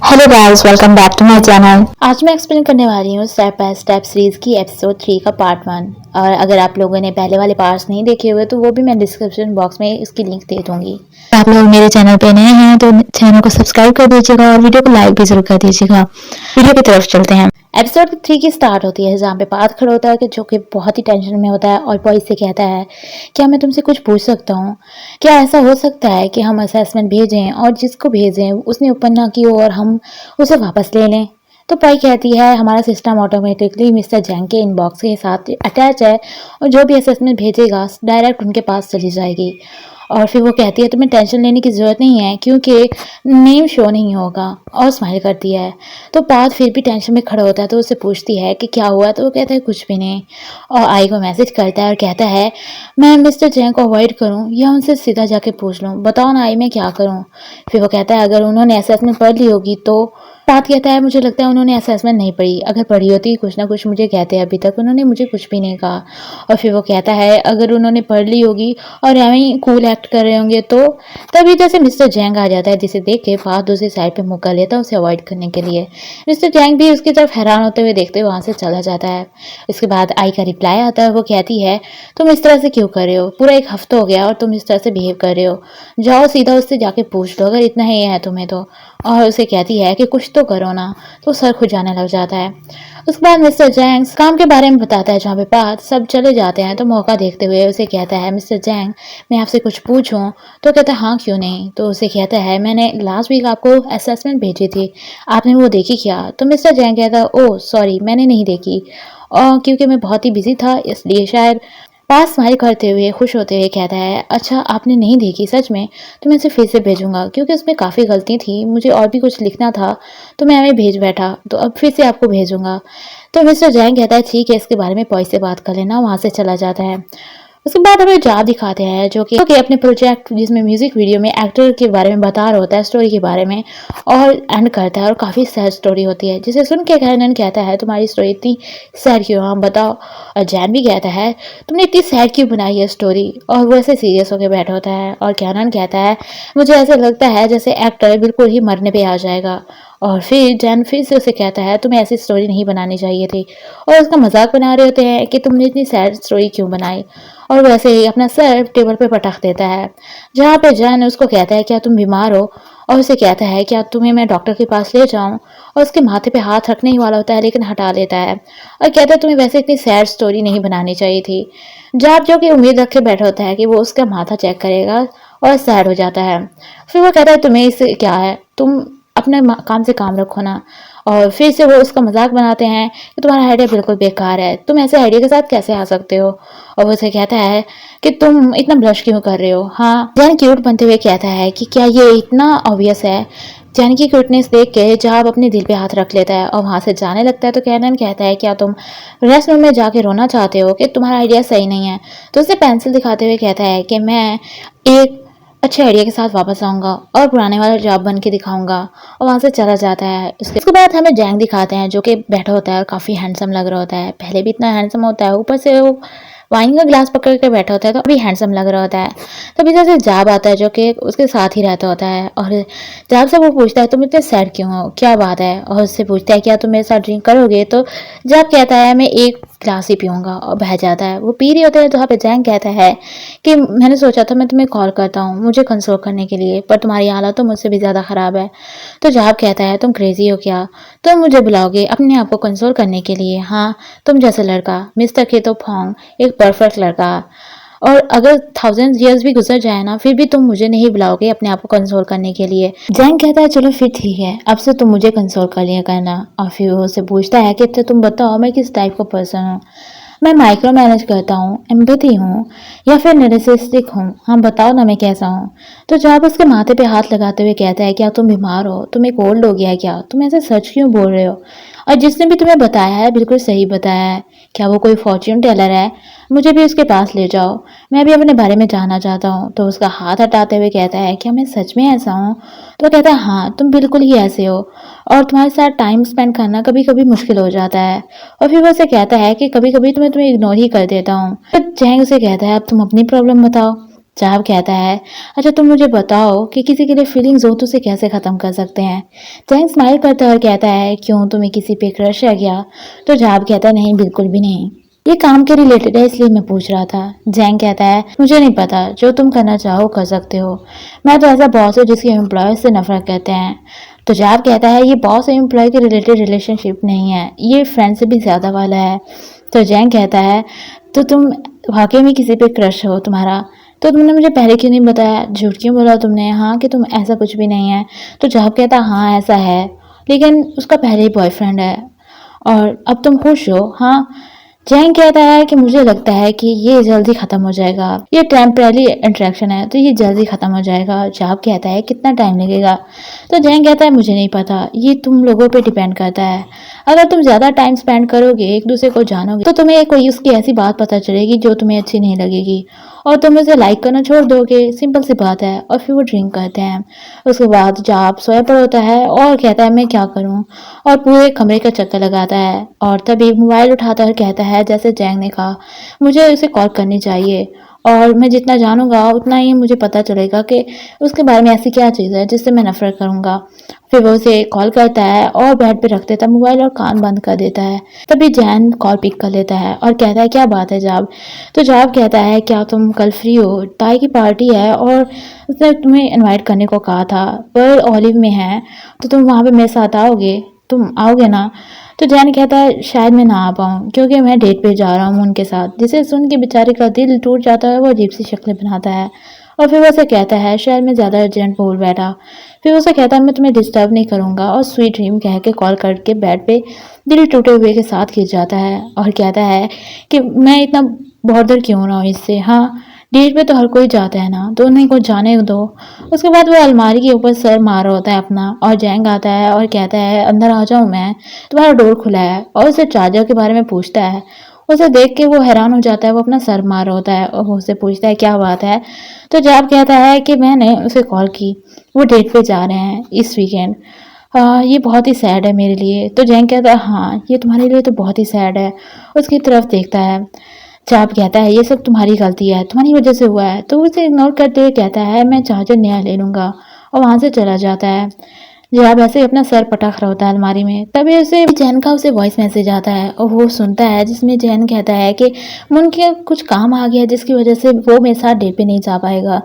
Hello guys, welcome back to my channel. आज मैं explain करने वाली हूँ स्टेप बाय स्टेप सीरीज की एपिसोड 3 का पार्ट 1। और अगर आप लोगों ने पहले वाले पार्ट्स नहीं देखे हुए तो वो भी मैं डिस्क्रिप्शन बॉक्स में इसकी लिंक दे दूंगी। आप लोग मेरे चैनल पे नए हैं तो चैनल को सब्सक्राइब कर दीजिएगा और वीडियो को लाइक भी जरूर कर दीजिएगा। वीडियो की तरफ चलते हैं। एपिसोड 3 की स्टार्ट होती है जहाँ पे पार्थ खड़ा होता है कि जो कि बहुत ही टेंशन में होता है और बॉय से कहता है, क्या मैं तुमसे कुछ पूछ सकता हूँ? क्या ऐसा हो सकता है कि हम असेसमेंट भेजें और जिसको भेजें उसने ओपन ना की हो और हम उसे वापस ले लें? तो पाई कहती है, हमारा सिस्टम ऑटोमेटिकली मिस्टर जैंग के इनबॉक्स के साथ अटैच है और जो भी असेसमेंट भेजेगा डायरेक्ट उनके पास चली जाएगी। और फिर वो कहती है, तुम्हें टेंशन लेने की ज़रूरत नहीं है क्योंकि नेम शो नहीं होगा। और स्माइल करती है। तो पार्थ फिर भी टेंशन में खड़ा होता है तो उससे पूछती है कि क्या हुआ, तो वो कहता है कुछ भी नहीं। और आई को मैसेज करता है और कहता है, मैं मिस्टर जैंग को अवॉइड करूं या उनसे सीधा जाके पूछ लूं, बताओ ना आई मैं क्या करूं? फिर वो कहता है, अगर उन्होंने असेसमेंट पढ़ ली होगी तो। पार्थ कहता है, मुझे लगता है उन्होंने असेसमेंट नहीं पढ़ी, अगर पढ़ी होती कुछ ना कुछ मुझे कहते हैं, अभी तक उन्होंने मुझे कुछ भी नहीं कहा। और फिर वो कहता है, अगर उन्होंने पढ़ ली होगी और हमें कूल एक्ट कर रहे होंगे तो। तभी इधर से मिस्टर जैंग आ जाता है जिसे देख के पार्थ दूसरी साइड पे मुँह कर लेता है उसे अवॉइड करने के लिए। मिस्टर जैंग भी उसकी तरफ हैरान होते हुए देखते हुए वहाँ से चला जाता है। इसके बाद आई का रिप्लाई आता है, वो कहती है, तुम इस तरह से क्यों कर रहे हो? पूरा एक हफ्ता हो गया और तुम इस तरह से बिहेव कर रहे हो। जाओ सीधा उससे जाके पूछ लो अगर इतना ही है तुम्हें तो। और उसे कहती है कि कुछ तो करो ना। तो सर खुजाने लग जाता है। उसके बाद मिस्टर जैंग काम के बारे में बताता है जहाँ पे पार्थ सब चले जाते हैं। तो मौका देखते हुए उसे कहता है, मिस्टर जैंग मैं आपसे कुछ पूछूं? तो कहता है, हाँ क्यों नहीं। तो उसे कहता है, मैंने लास्ट वीक आपको असेसमेंट भेजी थी, आपने वो देखी क्या? तो मिस्टर जैंग कहता है, ओह सॉरी मैंने नहीं देखी, और क्योंकि मैं बहुत ही बिजी था इसलिए शायद। पास स्माइल करते हुए खुश होते हुए कहता है, अच्छा आपने नहीं देखी सच में? तो मैं इसे फिर से भेजूंगा क्योंकि उसमें काफ़ी गलती थी, मुझे और भी कुछ लिखना था तो मैं हमें भेज बैठा, तो अब फिर से आपको भेजूंगा। तो मिस्टर जैन कहता है, ठीक है इसके बारे में पॉइस से बात कर लेना। वहाँ से चला जाता है। उसके बाद हमें जा दिखाते हैं जो कि अपने प्रोजेक्ट जिसमें म्यूजिक वीडियो में एक्टर के बारे में बता रहा होता है, स्टोरी के बारे में, और एंड करता है और काफ़ी सैड स्टोरी होती है जिसे सुन के कैनन कहता है, तुम्हारी स्टोरी इतनी सैड क्यों? हाँ बताओ। और जैन भी कहता है, तुमने इतनी सैड क्यों बनाई है स्टोरी? और वो ऐसे सीरियस होकर बैठा होता है और कैनन कहता है, मुझे ऐसा लगता है जैसे एक्टर बिल्कुल ही मरने पे आ जाएगा। और फिर जैन फिर से उसे कहता है, तुम्हें ऐसी स्टोरी नहीं बनानी चाहिए थी। और उसका मजाक बना रहे होते हैं कि तुमने इतनी सैड स्टोरी क्यों बनाई। और वैसे ही अपना सर टेबल पे पटक देता है जहाँ पे जैन उसको कहता है, क्या तुम बीमार हो? और उसे कहता है, क्या तुम्हें मैं डॉक्टर के पास ले जाऊं? और उसके माथे पे हाथ रखने ही वाला होता है लेकिन हटा लेता है और कहता है, तुम्हें वैसे इतनी सैड स्टोरी नहीं बनानी चाहिए थी। जाब जो कि उम्मीद रखे बैठा होता है कि वो उसका माथा चेक करेगा और सैड हो जाता है। फिर वो कहता है, तुम्हें इससे क्या है, तुम अपने काम से काम रखो ना। और फिर से वो उसका मजाक बनाते हैं कि तुम्हारा आइडिया बिल्कुल बेकार है, तुम ऐसे आइडिया के साथ कैसे आ सकते हो? और वो उसे कहता है कि तुम इतना ब्लश क्यों कर रहे हो? हाँ जैन क्यूट बनते हुए कहता है कि क्या ये इतना ऑब्वियस है? जैन की क्यूटनेस देख के जहाब अपने दिल पे हाथ रख लेता है और वहाँ से जाने लगता है। तो कैनन कहता है, क्या तुम रेस्ट रूम में जाके रोना चाहते हो कि तुम्हारा आइडिया सही नहीं है? तो उसे पेंसिल दिखाते हुए कहता है कि मैं एक अच्छे आइडिया के साथ वापस आऊंगा और पुराने वाला जॉब बन के दिखाऊंगा। और वहाँ से चला जाता है। उसके बाद हमें जैंग दिखाते हैं जो कि बैठा होता है और काफ़ी हैंडसम लग रहा होता है। पहले भी इतना हैंडसम होता है, ऊपर से वो वाइन का ग्लास पकड़ के बैठा होता है तो अभी हैंडसम लग रहा होता है। तभी जैसे जाब आता है जो कि उसके साथ ही रहता होता है और जाब से वो पूछता है, तुम इतने सैड क्यों हो, क्या बात है? और उससे पूछता है, क्या तुम मेरे साथ ड्रिंक करोगे? तो जाब कहता है, मैं एक ग्लास ही पीऊँगा, और बह जाता है। वो पी रहे होते हैं तो वहाँ पे जैंग कहता है कि मैंने सोचा था मैं तुम्हें कॉल करता हूँ मुझे कंसोल करने के लिए, पर तुम्हारी हालत तो मुझसे भी ज़्यादा ख़राब है। तो जाब कहता है, तुम क्रेजी हो क्या? तुम मुझे बुलाओगे अपने आप को कंसोल करने के लिए? हाँ तुम जैसा लड़का, मिस्टर केतो फोंग, एक परफेक्ट लड़का। और अगर 1000 ईयर्स भी गुजर जाए ना फिर भी तुम मुझे नहीं बुलाओगे अपने आप को कंसोल करने के लिए। जैंग कहता है, चलो फिर ठीक है, अब से तुम मुझे कंसोल कर लिया करना। और फिर वो उससे पूछता है कि तुम बताओ मैं किस टाइप का पर्सन हूँ? मैं माइक्रो मैनेज करता हूँ, एम्पैथी हूँ, या फिर नैर्सिसिस्टिक हूँ? हाँ बताओ ना मैं कैसा हूँ? तो जब उसके माथे पे हाथ लगाते हुए कहता है, क्या तुम बीमार हो? तुम्हें कोल्ड हो गया है क्या? तुम ऐसे सच क्यों बोल रहे हो? और जिसने भी तुम्हें बताया है बिल्कुल सही बताया है। क्या वो कोई फॉर्च्यून टेलर है? मुझे भी उसके पास ले जाओ, मैं भी अपने बारे में जानना चाहता हूँ। तो उसका हाथ हटाते हुए कहता है, क्या मैं सच में ऐसा हूँ? तो कहता है, हाँ तुम बिल्कुल ही ऐसे हो, और तुम्हारे साथ टाइम स्पेंड करना कभी कभी मुश्किल हो जाता है। और फिर वो उसे कहता है कि कभी कभी तुम्हें इग्नोर ही कर देता हूँ। तो जैंग उसे कहता है, अब तुम अपनी प्रॉब्लम बताओ। चाहब कहता है, अच्छा तुम मुझे बताओ कि किसी के लिए फीलिंग्स हो तो उसे कैसे ख़त्म कर सकते हैं। जैंग स्माइल करता है और कहता है, क्यों तुम्हें किसी पे क्रश है क्या? तो चाहब कहता है, नहीं बिल्कुल भी नहीं, ये काम के रिलेटेड है इसलिए मैं पूछ रहा था। जैंग कहता है, मुझे नहीं पता, जो तुम करना चाहो कर सकते हो। मैं तो ऐसा बॉस हूँ जिसके एम्प्लॉय से नफरत करते हैं। तो जाब कहता है, ये बॉस और एम्प्लॉय के रिलेटेड रिलेशनशिप नहीं है, ये फ्रेंड से भी ज़्यादा वाला है। तो जैंग कहता है, तो तुम वाकई में किसी पे क्रश हो तुम्हारा, तो तुमने मुझे पहले क्यों नहीं बताया, झूठ क्यों बोला तुमने, हाँ कि तुम ऐसा कुछ भी नहीं है। तो जाब कहता है, हाँ ऐसा है, लेकिन उसका पहले ही बॉयफ्रेंड है और अब तुम खुश हो। हाँ। जैंग कहता है कि मुझे लगता है कि ये जल्दी खत्म हो जाएगा, ये टेम्परेरी अट्रैक्शन है तो ये जल्दी खत्म हो जाएगा। जाब कहता है, कितना टाइम लगेगा? तो जैंग कहता है, मुझे नहीं पता, ये तुम लोगों पे डिपेंड करता है। अगर तुम ज़्यादा टाइम स्पेंड करोगे, एक दूसरे को जानोगे, तो तुम्हें कोई उसकी ऐसी बात पता चलेगी जो तुम्हें अच्छी नहीं लगेगी और तुम उसे लाइक करना छोड़ दोगे, सिंपल सी बात है। और फिर वो ड्रिंक करते हैं। उसके बाद जाब सोया पड़ा होता है और कहता है, मैं क्या करूं, और पूरे कमरे का चक्कर लगाता है और तभी मोबाइल उठाता है और कहता है, जैसे जैंग ने कहा, मुझे उसे कॉल करनी चाहिए और मैं जितना जानूंगा उतना ही मुझे पता चलेगा कि उसके बारे में ऐसी क्या चीज़ है जिससे मैं नफरत करूंगा। फिर वो उसे कॉल करता है और बेड पे रख देता है मोबाइल और कान बंद कर देता है। तभी जैन कॉल पिक कर लेता है और कहता है, क्या बात है जाब? तो जाब कहता है, क्या तुम कल फ्री हो? ताई की पार्टी है और उसने तुम्हें इनवाइट करने को कहा था, पर ऑलिव में है, तो तुम वहाँ पे मेरे साथ आओगे, तुम आओगे ना? तो जैन कहता है, शायद मैं ना आ पाऊँ क्योंकि मैं डेट पे जा रहा हूँ उनके साथ। जिसे सुन के बेचारे का दिल टूट जाता है, वो अजीब सी शक्लें बनाता है और फिर वो उसे कहता है, शायद मैं ज़्यादा अर्जेंट बोल बैठा। फिर वो उसे कहता है, मैं तुम्हें डिस्टर्ब नहीं करूँगा, और स्वीट ड्रीम कह के कॉल करके बेड पे दिल टूटे हुए के साथ गिर जाता है और कहता है कि मैं इतना बॉर्डर क्यों रहा हूँ इससे, हाँ डेट पे तो हर कोई जाता है ना, तो उन्हें को जाने दो। उसके बाद वो अलमारी के ऊपर सर मार रहा होता है अपना और जैंग आता है और कहता है, अंदर आ जाऊँ मैं, तुम्हारा डोर खुला है, और उसे चार्जर के बारे में पूछता है। उसे देख के वो हैरान हो जाता है, वो अपना सर मार रहा होता है और वो उससे पूछता है, क्या बात है? तो जैब कहता है कि मैंने उसे कॉल की, वो डेट पे जा रहे हैं इस वीकेंड, ये बहुत ही सैड है मेरे लिए। तो जैंग कहता है, हाँ ये तुम्हारे लिए तो बहुत ही सैड है। उसकी तरफ देखता है। जाब कहता है, ये सब तुम्हारी गलती है, तुम्हारी वजह से हुआ है। तो उसे इग्नोर करते हुए कहता है, मैं चार्जर नया ले लूँगा, और वहाँ से चला जाता है। जाब ऐसे ही अपना सर पटक रहा होता है अलमारी में, तभी उसे जैन का उसे वॉइस मैसेज आता है और वो सुनता है, जिसमें जैन कहता है कि मुन के कुछ काम आ गया जिसकी वजह से वो मेरे साथ डेट पे नहीं जा पाएगा,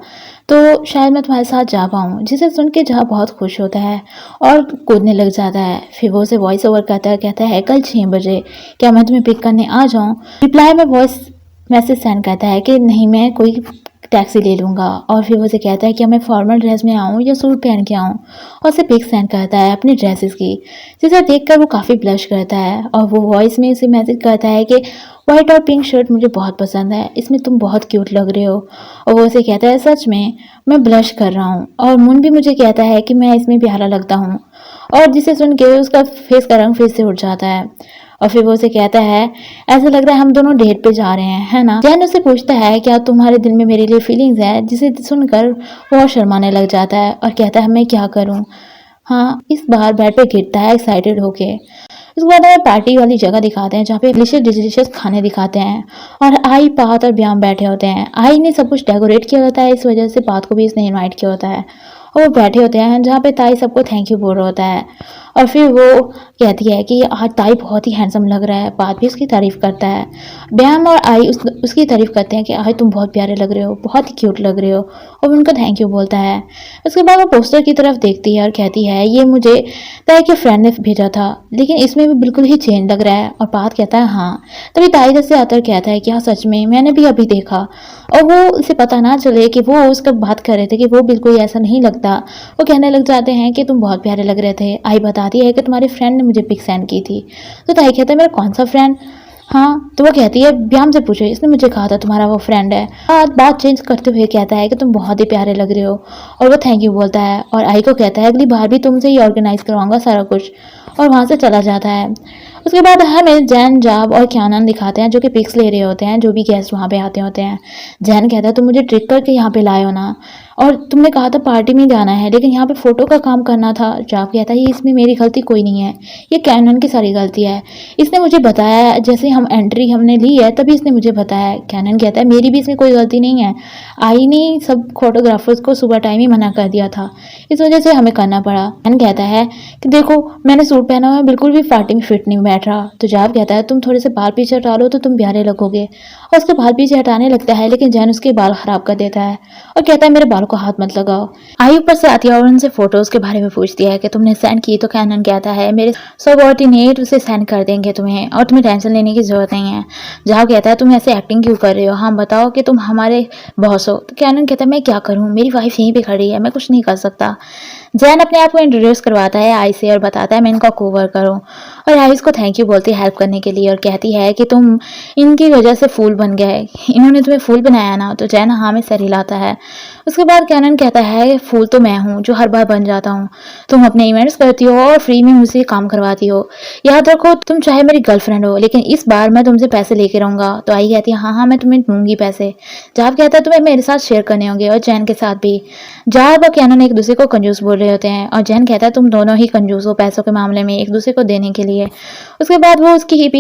तो शायद मैं तुम्हारे साथ जा पाऊँ। जिसे सुन के जहाँ बहुत खुश होता है और कूदने लग जाता है। फिर वो उसे वॉइस ओवर करता है, कहता है, कल 6 बजे क्या मैं तुम्हें पिक करने आ जाऊँ? रिप्लाई में वॉइस मैसेज सेंड करता है कि नहीं, मैं कोई टैक्सी ले लूँगा। और फिर वो उसे कहता है कि मैं फॉर्मल ड्रेस में आऊँ या सूट पहन के आऊँ, और उसे पिक सेंड करता है अपनी ड्रेसेस की, जिसे देखकर वो काफ़ी ब्लश करता है। और वो वॉइस में उसे मैसेज करता है कि वाइट और पिंक शर्ट मुझे बहुत पसंद है, इसमें तुम बहुत क्यूट लग रहे हो। और वो उसे कहता है, सच में मैं ब्लश कर रहा हूँ, और मुन भी मुझे कहता है कि मैं इसमें प्यारा लगता हूँ। और जिसे सुन के उसका फेस का रंग फिर से उठ जाता है। और फिर वो उसे कहता है, ऐसा लग रहा है हम दोनों डेट पे जा रहे हैं, है ना? जैन उससे पूछता है, क्या तुम्हारे दिल में मेरे लिए फीलिंग्स है? जिसे सुनकर वो शर्माने लग जाता है और कहता है, मैं क्या करूं? हाँ, इस बार बेड पे गिरता है एक्साइटेड होके। उसके बाद हमें पार्टी वाली जगह दिखाते हैं जहाँ पे डिलीशियस खाने दिखाते हैं और आई, पात और ब्याम बैठे होते हैं। आई ने सब कुछ डेकोरेट किया होता है, इस वजह से पात को भी इसने इनवाइट किया होता है और वो बैठे होते हैं जहाँ पे ताई सबको थैंक यू बोल रहा होता है। और फिर वो कहती है कि आज ताई बहुत ही हैंडसम लग रहा है, बात भी उसकी तारीफ करता है। ब्याम और आई उसकी तारीफ करते हैं कि आई तुम बहुत प्यारे लग रहे हो, बहुत ही क्यूट लग रहे हो, और उनका थैंक यू बोलता है। उसके बाद वो पोस्टर की तरफ देखती है और कहती है, ये मुझे ताई के फ्रेंड ने भेजा था, लेकिन इसमें भी बिल्कुल ही चेंज लग रहा है। और बात कहता है, हाँ। तभी ताई इधर से आकर कहता है कि हाँ सच में, मैंने भी अभी देखा। और वो उसे पता ना चले कि वो उसका बात कर रहे थे कि वो बिल्कुल ऐसा नहीं लगता। वो कहने लग जाते हैं कि तुम बहुत प्यारे लग रहे थे। आई बताती है कि तुम्हारे फ्रेंड ने मुझे पिक सेंड की थी। तो ताई कहता है, मेरा कौन सा फ्रेंड? हाँ। तो वो कहती है, ब्याम से पूछो, इसने मुझे कहा था तुम्हारा वो फ्रेंड है। बात चेंज करते हुए कहता है कि तुम बहुत ही प्यारे लग रहे हो, और वो थैंक यू बोलता है और आई को कहता है, अगली बार भी तुमसे ही ऑर्गेनाइज करवाऊंगा सारा कुछ, और वहाँ से चला जाता है। उसके बाद हमें जैन, जाब और क्यानन दिखाते हैं जो कि पिक्स ले रहे होते हैं, जो भी गेस्ट वहाँ पे आते होते हैं। जैन कहता है तुम मुझे ट्रिक करके यहाँ पे लाए हो ना, और तुमने कहा था पार्टी में जाना है लेकिन यहाँ पे फोटो का काम करना था। जाब कहता है ये इसमें मेरी गलती कोई नहीं है, ये कैनन की सारी गलती है। इसने मुझे बताया, जैसे हम एंट्री हमने ली है तभी इसने मुझे बताया। कैनन कहता है मेरी भी इसमें कोई गलती नहीं है, आई ने सब फोटोग्राफर्स को सुबह टाइम ही मना कर दिया था, इस वजह से हमें करना पड़ा। कैनन कहता है कि देखो मैंने सूट पहना हुआ है, बिल्कुल भी पार्टी में फिट नहीं बैठ रहा। तो जाब कहता है तुम थोड़े से बाल पीछे हटा लो तो तुम प्यारे लगोगे, और उसके बाल पीछे हटाने लगता है लेकिन जैन उसके बाल खराब कर देता है और कहता है मेरे बालों को हाथ मत लगाओ। आई ऊपर से आती है और उनसे फोटोज के बारे में पूछती है कि तुमने सेंड की, तो कैनन कहता है मेरे सबऑर्डिनेट उसे सेंड कर देंगे तुम्हें, और तुम्हें टेंशन लेने की जरूरत नहीं है। जाब कहता है तुम ऐसे एक्टिंग क्यों कर रहे हो, हाँ बताओ कि तुम हमारे बॉस हो। तो कैनन कहता है मैं क्या करूँ, मेरी वाइफ यहीं पे खड़ी है, मैं कुछ नहीं कर सकता। जैन अपने आप को इंट्रोड्यूस करवाता है आई से और बताता है मैं इनका कोवर्कर हूँ, और आई इसको थैंक यू बोलती है हेल्प करने के लिए और कहती है कि तुम इनकी वजह से फूल बन गए, इन्होंने तुम्हें फूल बनाया ना। तो जैन हाँ में सर हिलाता है। उसके बाद कैनन कहता है फूल तो मैं हूँ जो हर बार बन जाता हूँ, तुम अपने इवेंट्स करती हो और फ्री में मुझसे काम करवाती हो, याद रखो तुम चाहे मेरी गर्लफ्रेंड हो लेकिन इस बार मैं तुमसे पैसे लेके रहूंगा। तो आई कहती है हाँ हाँ मैं तुम्हें दूंगी पैसे। जाब कहता है तुम्हें मेरे साथ शेयर करने होंगे और जैन के साथ भी। जाब और कैनन एक दूसरे को कंजूस बोल रहे होते हैं और जैन कहता है तुम दोनों ही कंजूस हो पैसों के मामले में एक दूसरे को देने के लिए। उसके बाद वो उसकी हिप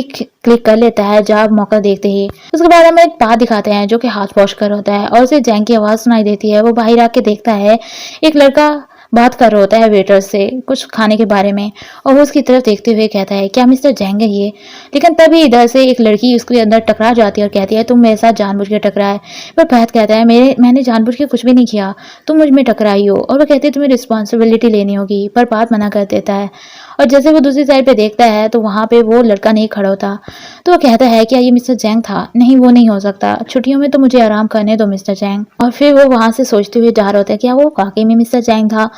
क्लिक कर लेता है जाब मौका देखते ही। उसके बाद हमें एक बात दिखाते हैं जो कि हाथ वॉश कर होता है और उसे जैन की आवाज सुनाई देती है। वो बाहर आके देखता है एक लड़का बात कर रहा होता है वेटर से कुछ खाने के बारे में, और वो उसकी तरफ देखते हुए कहता है क्या मिस्टर जैंग है ये। लेकिन तभी इधर से एक लड़की उसके अंदर टकरा जाती है और कहती है तुम मेरे साथ जानबूझ के टकराए। पर फहद कहता है मैंने जानबूझ के कुछ भी नहीं किया, तुम मुझ में टकराई हो। और वो कहती है तुम्हें रिस्पॉन्सिबिलिटी लेनी होगी, पर बात मना कर देता है। और जैसे वो दूसरी साइड पे देखता है तो वहाँ पे वो लड़का नहीं खड़ा होता। तो वो कहता है क्या ये मिस्टर जैंग था, नहीं वो नहीं हो सकता, छुट्टियों में तो मुझे आराम करने दो मिस्टर जैंग। और फिर वो वहाँ से सोचते हुए जा रहा होता है क्या वो वाकई में मिस्टर जैंग था।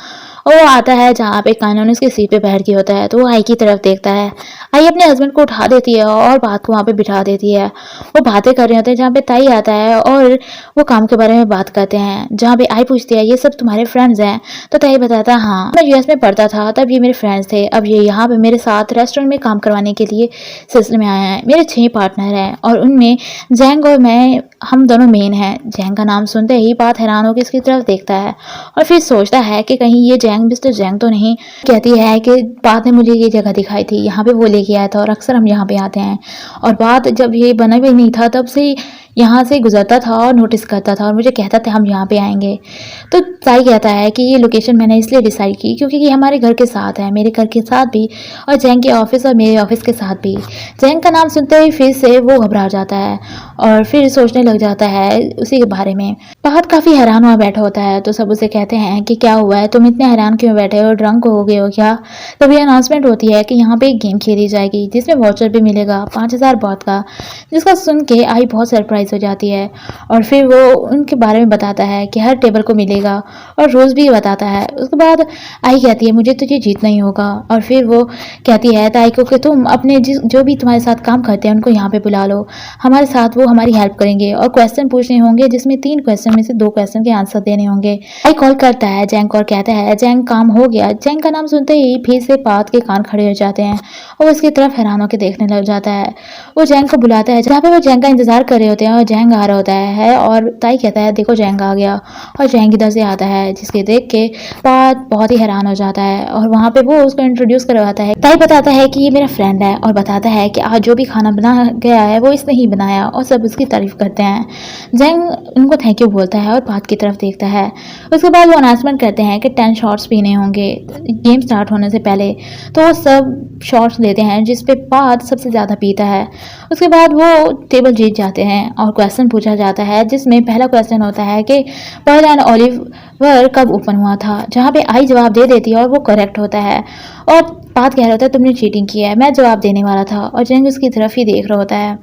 और वो आता है जहाँ पे कानून उसके सीट पे बैठ गया होता है। तो वो आई की तरफ देखता है। आई अपने हस्बैंड को उठा देती है और बात को वहाँ पे बिठा देती है। वो बातें कर रहे होते हैं जहाँ पे ताई आता है और वो काम के बारे में बात करते हैं। जहाँ पे आई पूछती है ये सब तुम्हारे फ्रेंड्स हैं। तो ताई बताता है हाँ मैं यूएस में पढ़ता था तब ये मेरे फ्रेंड्स थे, अब ये यहाँ पे मेरे साथ रेस्टोरेंट में काम करवाने के लिए सिलसिले में आए हैं। मेरे 6 पार्टनर हैं और उनमें जैंग और मैं हम दोनों मेन हैं। जैंग का नाम सुनते ही बात हैरान होकर इसकी तरफ देखता है और फिर सोचता है कि कहीं ये जैंग मिस्टर जैंग तो नहीं। कहती है कि बात ने मुझे ये जगह दिखाई थी, यहाँ पे वो लेके आया था और अक्सर हम यहाँ पे आते हैं, और बात जब ये बना भी नहीं था तब से यहाँ से गुजरता था और नोटिस करता था और मुझे कहता था हम यहाँ पे आएंगे। तो ताई कहता है कि ये लोकेशन मैंने इसलिए डिसाइड की क्योंकि ये हमारे घर के साथ है, मेरे घर के साथ भी और जैंग के ऑफिस और मेरे ऑफिस के साथ भी। जैंग का नाम सुनते ही फिर से वो घबरा जाता है और फिर सोचने लग जाता है उसी के बारे में। फहद काफ़ी हैरान हुआ बैठा होता है। तो सब उसे कहते हैं कि क्या हुआ है, तुम इतने हैरान क्यों बैठे हो, ड्रंक हो गए हो क्या। तभी अनाउंसमेंट होती है कि यहाँ पे एक गेम खेली जाएगी जिसमें वाउचर भी मिलेगा 5000 बात का, जिसका सुन के आई बहुत सरप्राइज हो जाती है। और फिर वो उनके बारे में बताता है कि हर टेबल को मिलेगा और रोज़ भी बताता है। उसके बाद आई कहती है मुझे तुझे जीतना ही होगा। और फिर वो कहती है ताई को कि तुम अपने जो भी तुम्हारे साथ काम करते हैं उनको यहाँ पे बुला लो, हमारे साथ वो हमारी हेल्प करेंगे और क्वेश्चन पूछने होंगे जिसमें 3 क्वेश्चन में से 2 क्वेश्चन के आंसर देने होंगे। आई कॉल करता है जैंग को और कहता है जैंग काम हो गया। जैंग का नाम सुनते ही फिर से बात के कान खड़े हो जाते हैं और उसकी तरफ हैरान होकर देखने लग जाता है। वो जैंग को बुलाता है जहाँ पे वो जैंग का इंतजार कर रहे होते हैं और जैंग आ रहा होता है और ताई कहता है देखो जैंग आ गया, और जैंग इधर से आता है जिसके देख के बात बहुत ही हैरान हो जाता है और वहाँ पे वो उसको इंट्रोड्यूस करवाता है। ताई बताता है कि ये मेरा फ्रेंड है और बताता है कि आज जो भी खाना बना गया है वो इसने ही बनाया और सब उसकी तारीफ करते हैं। जैंग उनको थैंक यू बोलता है और बात की तरफ देखता है। उसके बाद वो अनाउंसमेंट करते हैं कि 10 शॉट्स पीने होंगे गेम स्टार्ट होने से पहले। तो वो सब शॉट्स लेते हैं जिस पे बात सबसे ज़्यादा पीता है। उसके बाद वो टेबल जीत जाते हैं और क्वेश्चन पूछा जाता है जिसमें पहला क्वेश्चन होता है कि पर्ल एंड ओलिवर कब ओपन हुआ था, जहाँ पे आई जवाब दे देती है और वो करेक्ट होता है और बात कह रहा होता है तुमने चीटिंग की है, मैं जवाब देने वाला था, और जैंग उसकी तरफ ही देख रहा होता है।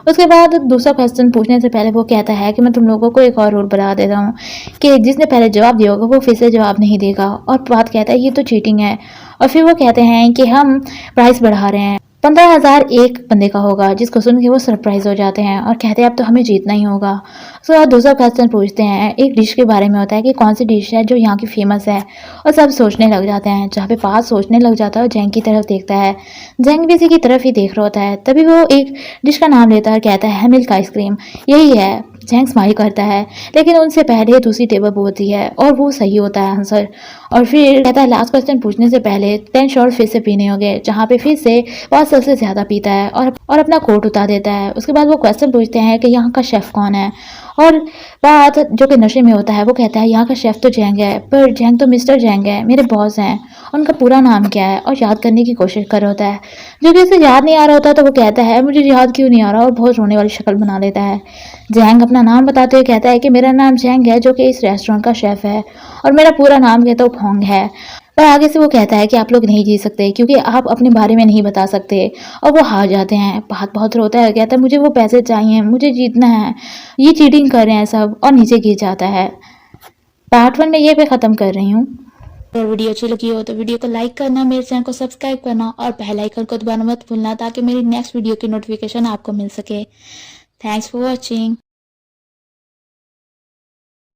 उसके बाद दूसरा क्वेश्चन पूछने से पहले वो कहता है कि मैं तुम लोगों को एक और रूल बता देता हूँ कि जिसने पहले जवाब दिया होगा वो फिर से जवाब नहीं देगा, और बात कहता है ये तो चीटिंग है। और फिर वो कहते हैं कि हम प्राइस बढ़ा रहे हैं 15,000 एक बंदे का होगा, जिसको सुन के वो सरप्राइज हो जाते हैं और कहते हैं अब तो हमें जीतना ही होगा। उसके बाद दूसरा क्वेश्चन पूछते हैं, एक डिश के बारे में होता है कि कौन सी डिश है जो यहाँ की फेमस है, और सब सोचने लग जाते हैं। जहाँ पे पास सोचने लग जाता है और जेंग की तरफ देखता है, जेंग भी इसी की तरफ ही देख रहा होता है। तभी वो एक डिश का नाम लेता है और कहता है मिल्क आइसक्रीम, यही है। जेंग स्माइल करता है, लेकिन उनसे पहले दूसरी टेबल बोलती है और वो सही होता है आंसर। और फिर कहता है लास्ट क्वेश्चन पूछने से पहले 10 शॉट फिर से पीने होंगे, जहाँ पे फिर से 5 से ज़्यादा पीता है और अपना कोट उतार देता है। उसके बाद वो क्वेश्चन पूछते हैं कि यहाँ का शेफ़ कौन है, और बात जो कि नशे में होता है वो कहता है यहाँ का शेफ़ तो जेंग है, पर जेंग तो मिस्टर जेंग है, मेरे बॉस हैं, उनका पूरा नाम क्या है, और याद करने की कोशिश कर रहा होता है। जो कि उसे याद नहीं आ रहा होता तो वो कहता है मुझे याद क्यों नहीं आ रहा, और बहुत रोने वाली शक्ल बना लेता है। जेंग अपना नाम बताते हुए कहता है कि मेरा नाम जेंग है, जो कि इस रेस्टोरेंट का शेफ़ है, और मेरा पूरा नाम कहता है फोंग है। पर आगे से वो कहता है कि आप लोग नहीं जी सकते क्योंकि आप अपने बारे में नहीं बता सकते, और वो हार जाते हैं। बात बहुत रोता है, कहता है मुझे वो पैसे चाहिए, मुझे जीतना है, ये चीटिंग कर रहे हैं सब, और नीचे गिर जाता है। पार्ट 1 में ये पे ख़त्म कर रही हूँ। अगर वीडियो अच्छी लगी हो तो वीडियो को लाइक करना, मेरे चैनल को सब्सक्राइब करना और बेल आइकन को दबाना मत भूलना, ताकि मेरी नेक्स्ट वीडियो की नोटिफिकेशन आपको मिल सके। Thanks for watching.